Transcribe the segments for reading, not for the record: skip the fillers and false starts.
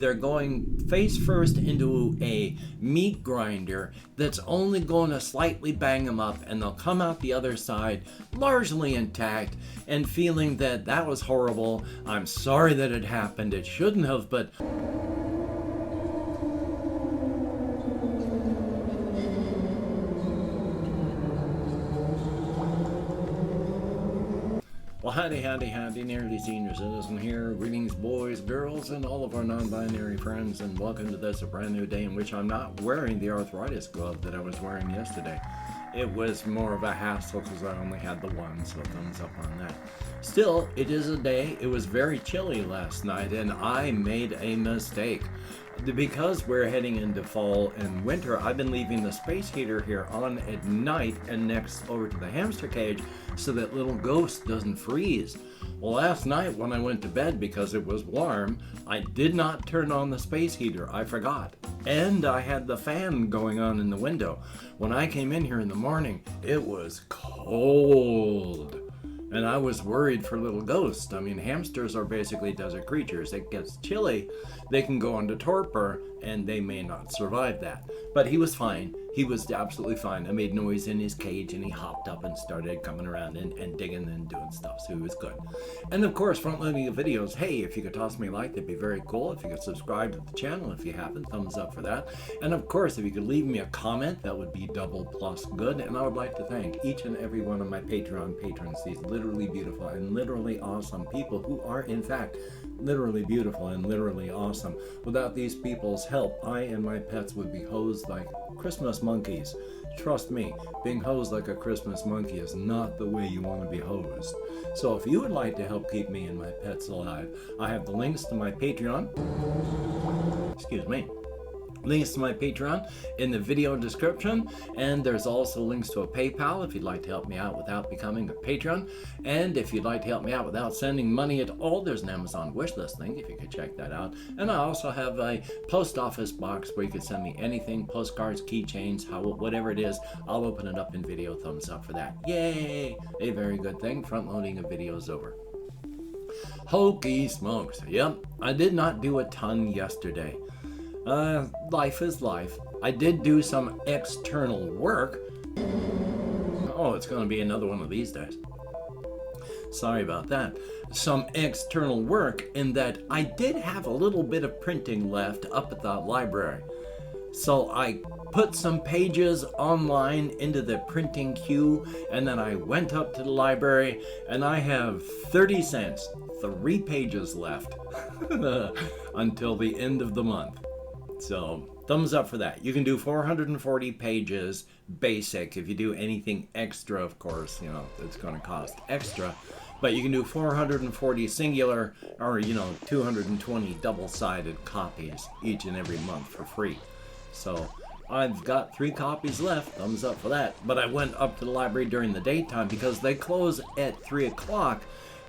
They're going face first into a meat grinder that's only going to slightly bang them up, and they'll come out the other side largely intact and feeling that that was horrible. I'm sorry that it happened. It shouldn't have, but... Well, howdy, Nearly Senior Citizen here. Greetings, boys, girls, and all of our non-binary friends, and welcome to this, a brand new day in which I'm not wearing the arthritis glove that I was wearing yesterday. It was more of a hassle because I only had the one, so thumbs up on that. Still, it is a day. It was very chilly last night, and I made a mistake. Because we're heading into fall and winter, I've been leaving the space heater here on at night and next over to the hamster cage so that little Ghost doesn't freeze. Well, last night when I went to bed, because it was warm, I did not turn on the space heater. I forgot. And I had the fan going on in the window. When I came in here in the morning, it was cold. And I was worried for little Ghost. I mean, hamsters are basically desert creatures. It gets chilly, they can go into torpor, and they may not survive that. But he was fine. He was absolutely fine. I made noise in his cage, and he hopped up and started coming around and digging and doing stuff, so he was good. And of course, front-loading the videos, hey, if you could toss me a like, that'd be very cool. If you could subscribe to the channel if you haven't, thumbs up for that. And of course, if you could leave me a comment, that would be double plus good. And I would like to thank each and every one of my Patreon patrons, these literally beautiful and literally awesome people who are, in fact, literally beautiful and literally awesome. Without these people's help, I and my pets would be hosed like Christmas monkeys. Trust me, being hosed like a Christmas monkey is not the way you want to be hosed. So if you would like to help keep me and my pets alive, I have the links to my Patreon. Links to my Patreon in the video description, and there's also links to a PayPal if you'd like to help me out without becoming a patron. And if you'd like to help me out without sending money at all, there's an Amazon wishlist link if you could check that out. And I also have a post office box where you could send me anything, postcards, keychains, whatever it is. I'll open it up in video. Thumbs up for that. Yay! A very good thing. Front loading of videos over. Hokey smokes. Yep, I did not do a ton yesterday. Life is life. I did do some external work. Oh, it's going to be another one of these days. Sorry about that. Some external work in that I did have a little bit of printing left up at the library. So I put some pages online into the printing queue, and then I went up to the library, and I have 30 cents, 3 pages left until the end of the month. So, thumbs up for that. You can do 440 pages basic. If you do anything extra, of course, it's going to cost extra. But you can do 440 singular or, 220 double-sided copies each and every month for free. So, I've got 3 copies left. Thumbs up for that. But I went up to the library during the daytime because they close at 3 o'clock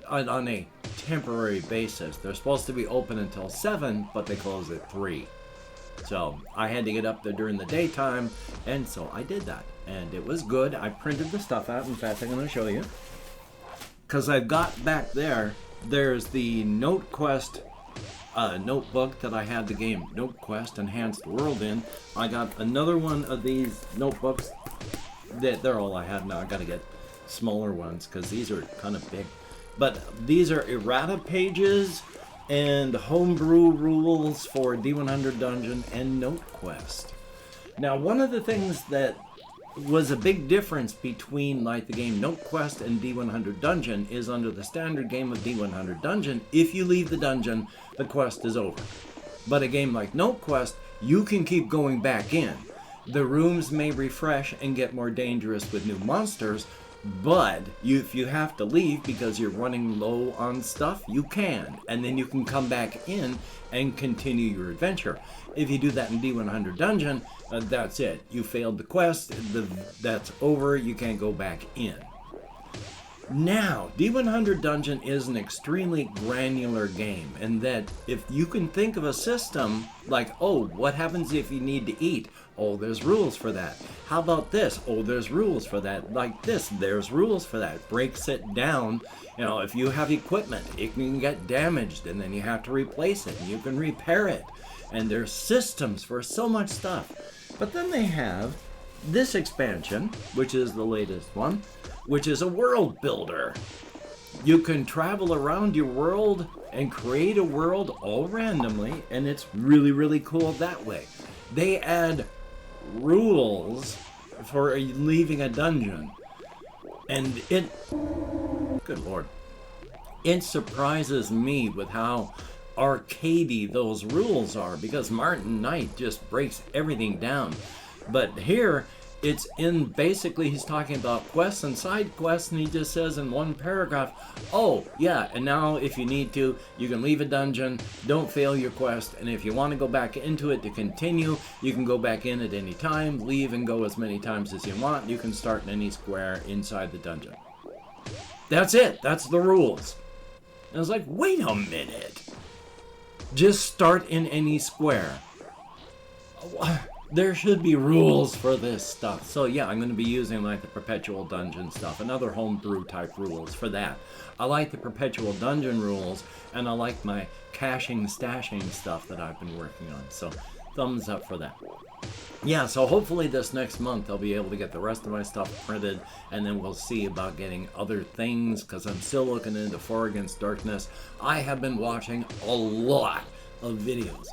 on a temporary basis. They're supposed to be open until 7, but they close at 3. So I had to get up there during the daytime, and so I did that, and it was good. I printed the stuff out. In fact, I'm going to show you, because I've got back there's the NoteQuest notebook that I had the game NoteQuest Enhanced World in. I got another one of these notebooks. They're all I have now. I got to get smaller ones because these are kind of big. But these are errata pages and homebrew rules for D100 Dungeon and NoteQuest. Now, one of the things that was a big difference between the game NoteQuest and D100 Dungeon is under the standard game of D100 Dungeon, if you leave the dungeon, the quest is over. But a game like NoteQuest, you can keep going back in. The rooms may refresh and get more dangerous with new monsters, but if you have to leave because you're running low on stuff, you can. And then you can come back in and continue your adventure. If you do that in D100 Dungeon, that's it. You failed the quest, that's over, you can't go back in. Now, D100 Dungeon is an extremely granular game, and that if you can think of a system like, oh, what happens if you need to eat? Oh, there's rules for that. How about this? Oh, there's rules for that. Like this, there's rules for that. Breaks it down. You know, if you have equipment, it can get damaged, and then you have to replace it, and you can repair it. And there's systems for so much stuff. But then they have this expansion, which is the latest one, which is a world builder. You can travel around your world and create a world all randomly, and it's really, really cool that way. They add rules for leaving a dungeon, and good lord, it surprises me with how arcadey those rules are, because Martin Knight just breaks everything down. But here, it's in, basically he's talking about quests and side quests, and he just says in one paragraph, oh yeah, and now if you need to, you can leave a dungeon, don't fail your quest, and if you want to go back into it to continue, you can go back in at any time, leave and go as many times as you want, you can start in any square inside the dungeon. That's it, that's the rules. And I was like, wait a minute, just start in any square. There should be rules for this stuff. So yeah, I'm going to be using like the perpetual dungeon stuff and other homebrew type rules for that. I like the perpetual dungeon rules, and I like my caching, stashing stuff that I've been working on. So thumbs up for that. Yeah, so hopefully this next month I'll be able to get the rest of my stuff printed, and then we'll see about getting other things, because I'm still looking into 4 Against Darkness. I have been watching a lot of videos.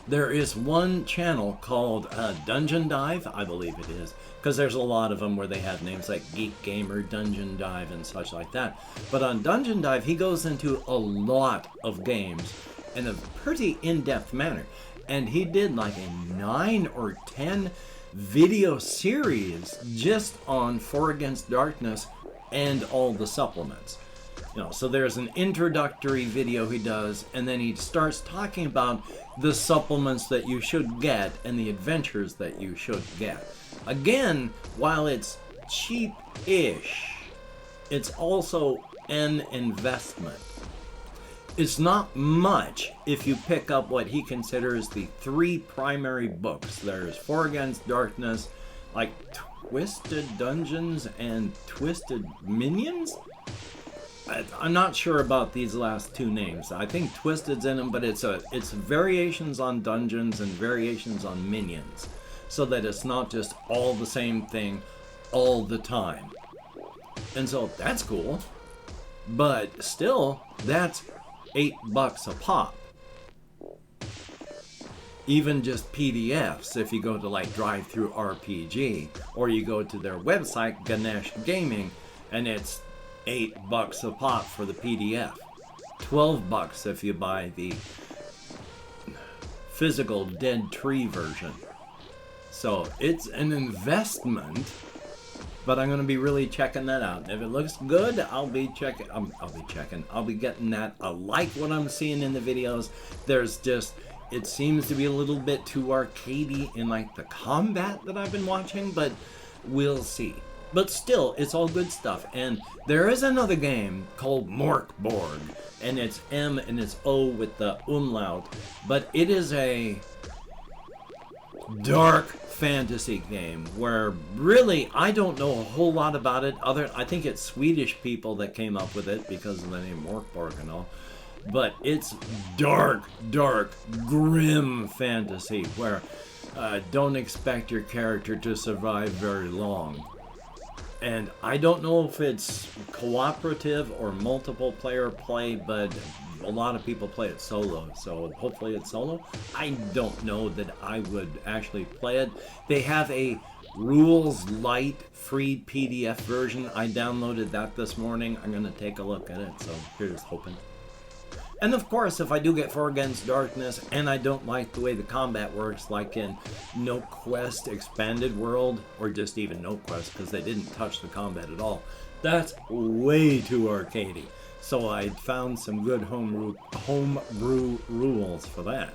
There is one channel called Dungeon Dive, I believe it is, because there's a lot of them where they have names like Geek Gamer, Dungeon Dive, and such like that. But on Dungeon Dive, he goes into a lot of games in a pretty in-depth manner. And he did like a 9 or 10 video series just on 4 Against Darkness and all the supplements. You know, so there's an introductory video he does, and then he starts talking about the supplements that you should get and the adventures that you should get. Again, while it's cheap-ish, it's also an investment. It's not much if you pick up what he considers the 3 primary books. There's 4 Against Darkness, like Twisted Dungeons and Twisted Minions? I'm not sure about these last 2 names. I think Twisted's in them, but it's variations on dungeons and variations on minions, so that it's not just all the same thing all the time. And so that's cool, but still, that's $8 a pop. Even just PDFs, if you go to like Drive-Thru RPG, or you go to their website, Ganesh Gaming, and it's $8 a pop for the PDF. $12 if you buy the physical Dead Tree version. So it's an investment, but I'm going to be really checking that out. If it looks good, I'll be getting that. I like what I'm seeing in the videos. There's just, it seems to be a little bit too arcadey in like the combat that I've been watching, but we'll see. But still, it's all good stuff. And there is another game called Morkborg, and it's M and it's O with the umlaut, but it is a dark fantasy game where really I don't know a whole lot about it. I think it's Swedish people that came up with it because of the name Morkborg and all. But it's dark, grim fantasy where don't expect your character to survive very long. And I don't know if it's cooperative or multiple player play, but a lot of people play it solo, so hopefully it's solo. I don't know that I would actually play it. They have a rules light free PDF version. I downloaded that this morning. I'm going to take a look at it, so here's hoping. And of course, if I do get 4 Against Darkness and I don't like the way the combat works, like in No Quest Expanded World, or just even No Quest, because they didn't touch the combat at all, that's way too arcadey. So I found some good homebrew rules for that.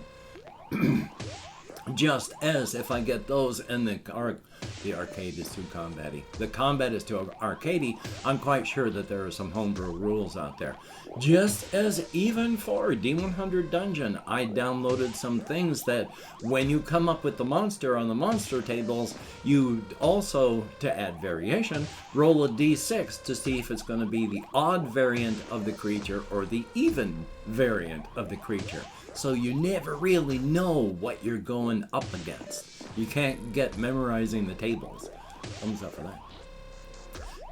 Just as if I get those and the The arcade is too combat-y. The combat is too arcadey. I'm quite sure that there are some homebrew rules out there. Just as even for D100 Dungeon, I downloaded some things that when you come up with the monster on the monster tables, you also, to add variation, roll a d6 to see if it's going to be the odd variant of the creature or the even variant of the creature. So you never really know what you're going up against. You can't get memorizing the tables. Thumbs up for that.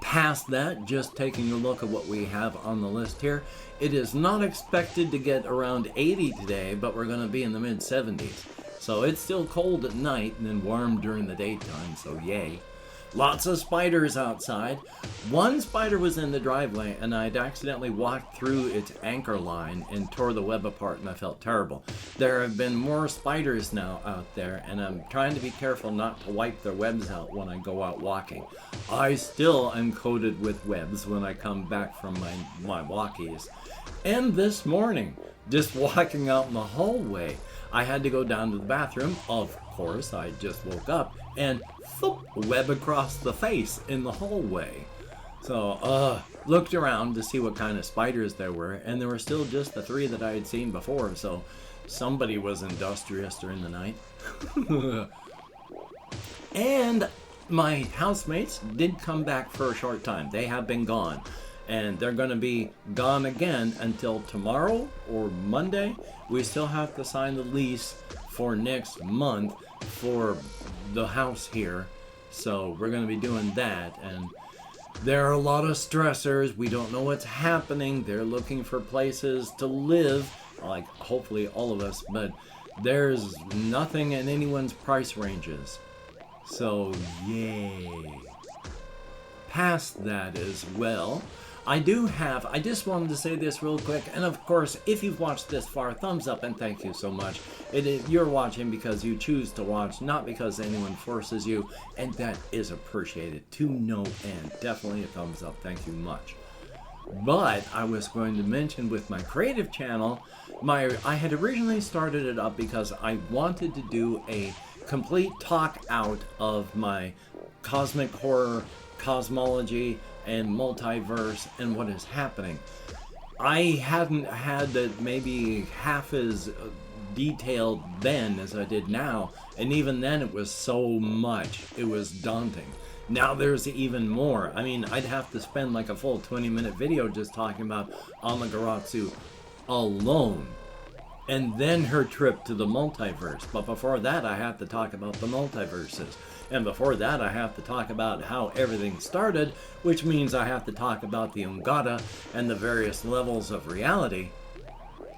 Past that, just taking a look at what we have on the list here, it is not expected to get around 80 today, but we're going to be in the mid-70s. So it's still cold at night and then warm during the daytime, so yay. Lots of spiders outside. One spider was in the driveway and I'd accidentally walked through its anchor line and tore the web apart, and I felt terrible. There have been more spiders now out there, and I'm trying to be careful not to wipe their webs out when I go out walking. I still am coated with webs when I come back from my walkies. And this morning, just walking out in the hallway, I had to go down to the bathroom. Of course, I just woke up and thump, web across the face in the hallway. So, looked around to see what kind of spiders there were, and there were still just the 3 that I had seen before, so somebody was industrious during the night. And my housemates did come back for a short time. They have been gone. And they're going to be gone again until tomorrow or Monday. We still have to sign the lease for next month for the house here. So we're going to be doing that. And there are a lot of stressors. We don't know what's happening. They're looking for places to live, like hopefully all of us. But there's nothing in anyone's price ranges. So yay. Past that as well, I just wanted to say this real quick, and of course, if you've watched this far, thumbs up and thank you so much. You're watching because you choose to watch, not because anyone forces you, and that is appreciated to no end. Definitely a thumbs up, thank you much. But I was going to mention with my creative channel, I had originally started it up because I wanted to do a complete talk out of my cosmic horror, cosmology, and multiverse and what is happening. I hadn't had that maybe half as detailed then as I did now, and even then it was so much. It was daunting. Now there's even more. I mean, I'd have to spend like a full 20-minute video just talking about Amaterasu alone, and then her trip to the multiverse. But before that, I have to talk about the multiverses. And before that, I have to talk about how everything started, which means I have to talk about the Ungata and the various levels of reality.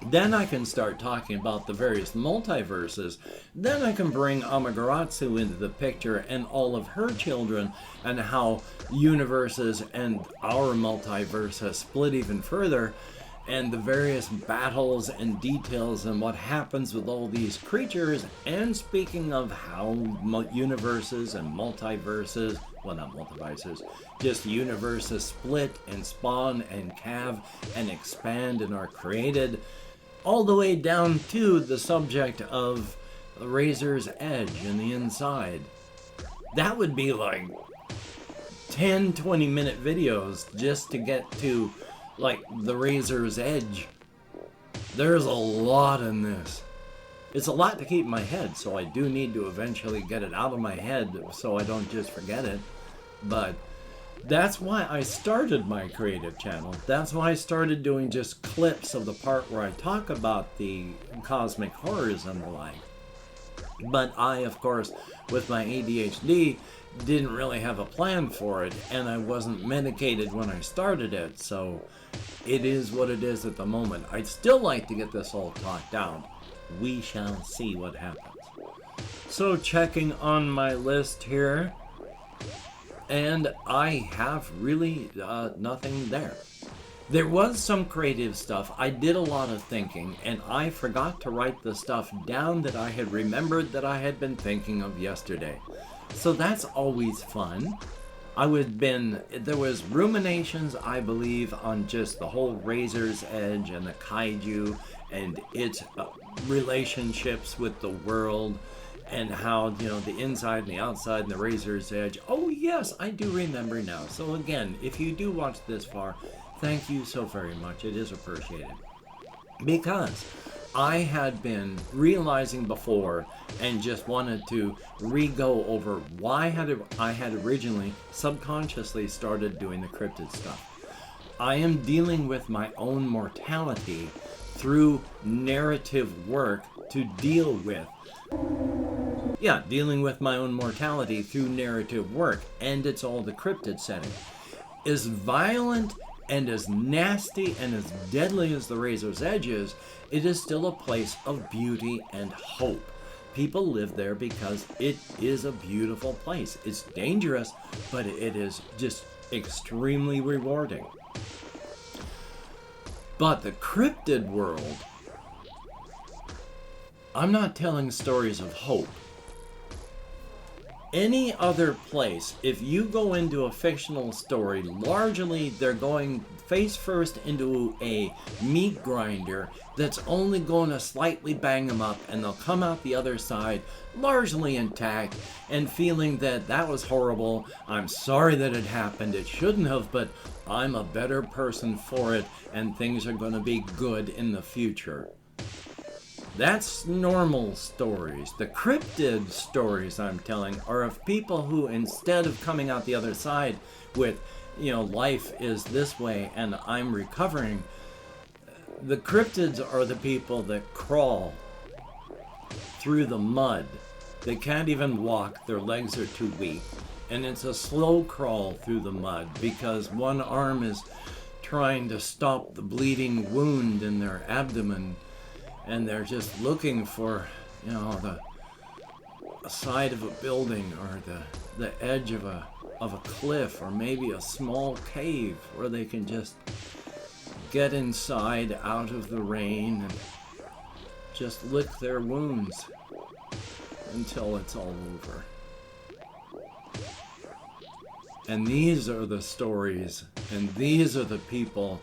Then I can start talking about the various multiverses. Then I can bring Amaterasu into the picture and all of her children, and how universes and our multiverse has split even further, and the various battles and details and what happens with all these creatures. And speaking of how universes and multiverses, well, not multiverses, just universes split and spawn and calve and expand and are created, all the way down to the subject of the razor's edge and the inside. That would be like 10, 20-minute videos just to get to like the razor's edge. There's a lot in this. It's a lot to keep in my head, so I do need to eventually get it out of my head so I don't just forget it. But that's why I started my creative channel. That's why I started doing just clips of the part where I talk about the cosmic horrors and the like. But I, of course, with my ADHD, didn't really have a plan for it, and I wasn't medicated when I started it, so it is what it is at the moment. I'd still like to get this all talked out. We shall see what happens. So checking on my list here, and I have really nothing there. There was some creative stuff. I did a lot of thinking, and I forgot to write the stuff down that I had remembered that I had been thinking of yesterday. So that's always fun. There was ruminations, I believe, on just the whole Razor's Edge and the kaiju and its relationships with the world and how, the inside and the outside and the razor's edge. Oh yes, I do remember now. So again, if you do watch this far, thank you so very much. It is appreciated. Because I had been realizing before and just wanted to re-go over why I had originally subconsciously started doing the cryptid stuff. I am dealing with my own mortality through narrative work to deal with. Dealing with my own mortality through narrative work, and it's all the cryptid setting. As violent and as nasty and as deadly as the Razor's Edge is, it is still a place of beauty and hope. People live there because it is a beautiful place. It's dangerous, but it is just extremely rewarding. But the cryptid world, I'm not telling stories of hope. Any other place, if you go into a fictional story, largely they're going face first into a meat grinder that's only going to slightly bang them up, and they'll come out the other side largely intact and feeling that that was horrible. I'm sorry that it happened. It shouldn't have, but I'm a better person for it, and things are going to be good in the future. That's normal stories. The cryptid stories I'm telling are of people who, instead of coming out the other side with, life is this way and I'm recovering, the cryptids are the people that crawl through the mud. They can't even walk, their legs are too weak. And it's a slow crawl through the mud because one arm is trying to stop the bleeding wound in their abdomen. And they're just looking for, the side of a building or the edge of a cliff or maybe a small cave where they can just get inside out of the rain and just lick their wounds until it's all over. And these are the stories, and these are the people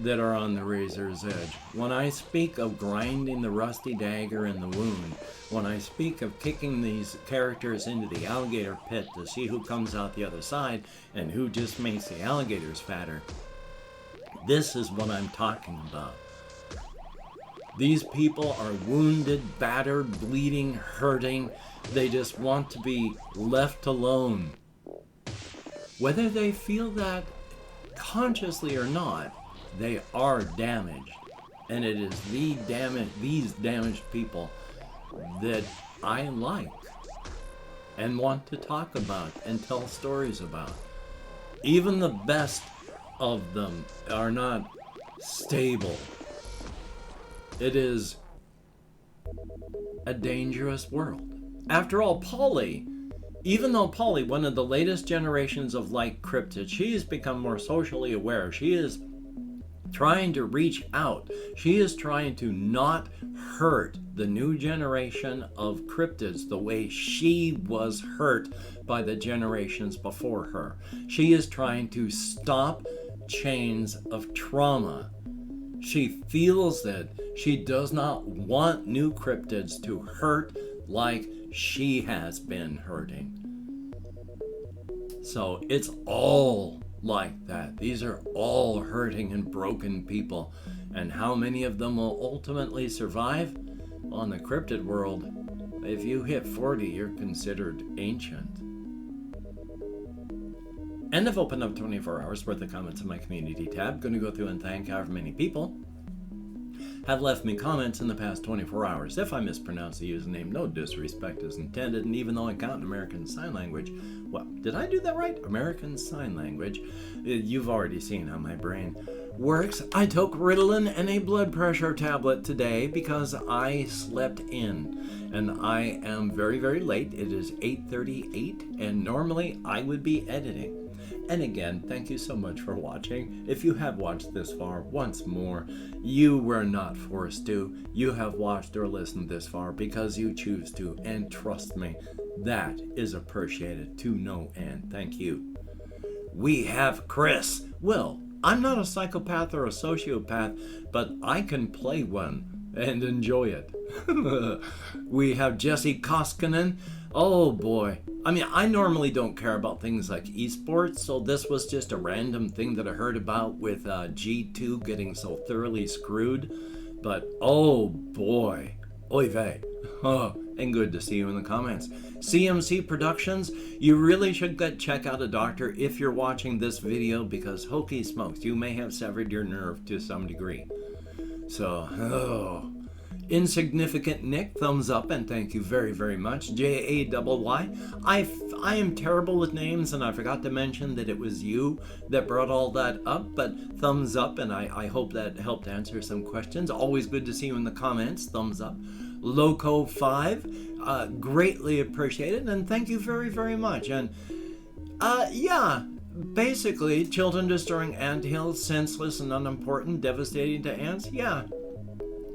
that are on the razor's edge. When I speak of grinding the rusty dagger in the wound, when I speak of kicking these characters into the alligator pit to see who comes out the other side and who just makes the alligators fatter, this is what I'm talking about. These people are wounded, battered, bleeding, hurting. They just want to be left alone. Whether they feel that consciously or not, they are damaged, and it is these damaged people that I like and want to talk about and tell stories about. Even the best of them are not stable. It is a dangerous world. After all, Polly, even though Polly, one of the latest generations of like cryptids, she has become more socially aware. She is trying to reach out. She is trying to not hurt the new generation of cryptids the way she was hurt by the generations before her. She is trying to stop chains of trauma. She feels that she does not want new cryptids to hurt like she has been hurting. So it's all like that. These are all hurting and broken people. And how many of them will ultimately survive? On the cryptid world, if you hit 40, you're considered ancient. And I've opened up 24 hours worth of comments in my community tab. Going to go through and thank however many people have left me comments in the past 24 hours. If I mispronounce the username, no disrespect is intended, and even though I count American Sign Language, well, did I do that right? American Sign Language. You've already seen how my brain works. I took Ritalin and a blood pressure tablet today because I slept in, and I am very, very late. It is 8:38, and normally I would be editing. And again, thank you so much for watching. If you have watched this far, once more, you were not forced to. You have watched or listened this far because you choose to, and trust me, that is appreciated to no end. Thank you. We have Chris. Well, I'm not a psychopath or a sociopath, but I can play one. and enjoy it. We have Jesse Koskinen. Oh boy. I mean, I normally don't care about things like esports, so this was just a random thing that I heard about with G2 getting so thoroughly screwed. But oh boy. Oy vey. Oh, and good to see you in the comments. CMC Productions, you really should check out a doctor if you're watching this video, because hokey smokes, you may have severed your nerve to some degree. So, oh. Insignificant Nick, thumbs up and thank you very, very much. JAYY, I am terrible with names and I forgot to mention that it was you that brought all that up, but thumbs up, and I hope that helped answer some questions. Always good to see you in the comments, thumbs up. Loco5, greatly appreciated and thank you very, very much. And yeah, basically children destroying anthills, senseless and unimportant, devastating to ants. Yeah,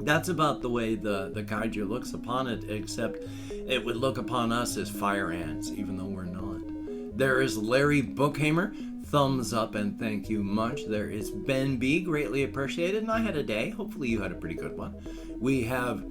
that's about the way the kaiju looks upon it, except it would look upon us as fire ants, even though we're not. There is Larry Bookhamer, thumbs up and thank you much. There is Ben B, greatly appreciated, and I had a day. Hopefully you had a pretty good one. We have,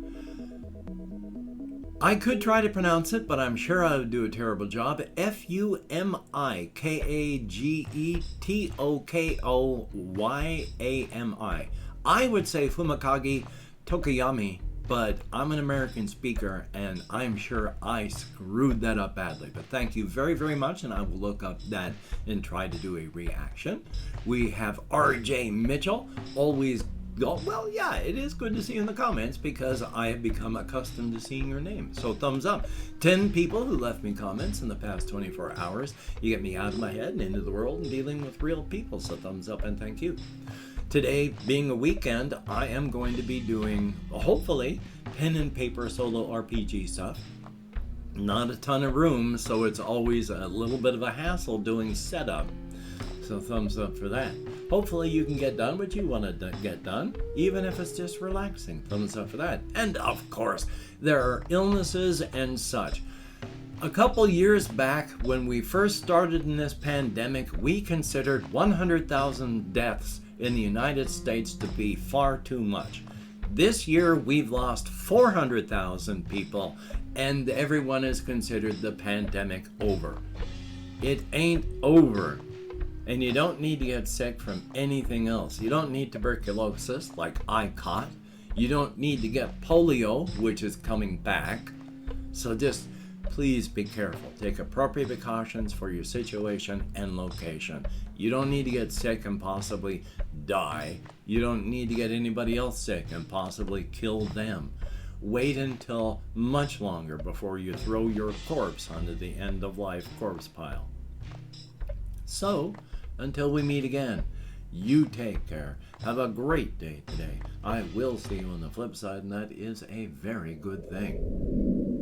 I could try to pronounce it, but I'm sure I would do a terrible job. Fumikagetokyoyami. I would say Fumakagi Tokuyami, but I'm an American speaker and I'm sure I screwed that up badly. But thank you very, very much, and I will look up that and try to do a reaction. We have RJ Mitchell, always go, well, yeah, it is good to see you in the comments because I have become accustomed to seeing your name. So thumbs up. 10 people who left me comments in the past 24 hours. You get me out of my head and into the world and dealing with real people. So thumbs up and thank you. Today, being a weekend, I am going to be doing, hopefully, pen and paper solo RPG stuff. Not a ton of room, so it's always a little bit of a hassle doing setup. So thumbs up for that. Hopefully you can get done what you want to get done, even if it's just relaxing. Thumbs up for that. And of course, there are illnesses and such. A couple years back, when we first started in this pandemic, we considered 100,000 deaths in the United States to be far too much. This year, we've lost 400,000 people, and everyone has considered the pandemic over. It ain't over. And you don't need to get sick from anything else. You don't need tuberculosis, like I caught. You don't need to get polio, which is coming back. So just please be careful. Take appropriate precautions for your situation and location. You don't need to get sick and possibly die. You don't need to get anybody else sick and possibly kill them. Wait until much longer before you throw your corpse onto the end-of-life corpse pile. So, until we meet again, you take care. Have a great day today. I will see you on the flip side, and that is a very good thing.